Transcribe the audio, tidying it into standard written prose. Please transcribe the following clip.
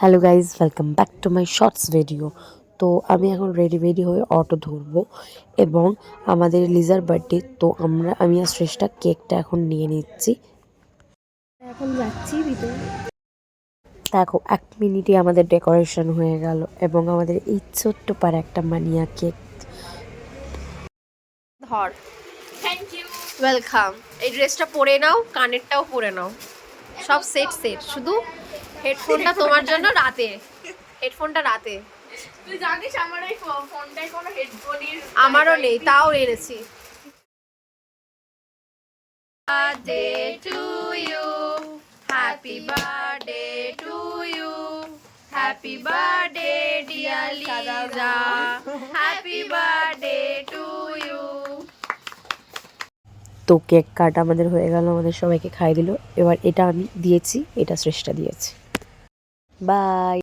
Hello guys, welcome back to my shorts video. তো আমি এখন রেডি হয়ে অটো ধরবো এবং আমাদের লিজার বার্থডে, তো আমি আর শ্রেষ্ঠা কেকটা এখন নিয়ে নিচ্ছি। এখন যাচ্ছি ভিতরে। দেখো 1 মিনিটে আমাদের ডেকোরেশন হয়ে গেল এবং আমাদের এই ছোট্ট পার একটা মানিয়া কেক। ধর, থ্যাংক ইউ, ওয়েলকাম। এই ড্রেসটা পরে নাও, কানেরটাও পরে নাও, সব সেট। শুধু হেডফোনটা তোমার জন্য রাতে, হেডফোনটা রাতে। তুই জানিস আমার এই ফোনটায় কোনো হেডফোনের আমারও নেই, তাও এনেছি। birthday to you, happy birthday to you, happy birthday dear Liza, happy birthday to you. তো কেক কাটা আমাদের হয়ে গেল, আমাদের সবাইকে খাইয়ে দিল। এবার এটা আমি দিয়েছি, এটা শ্রেষ্ঠা দিয়েছে। বাই।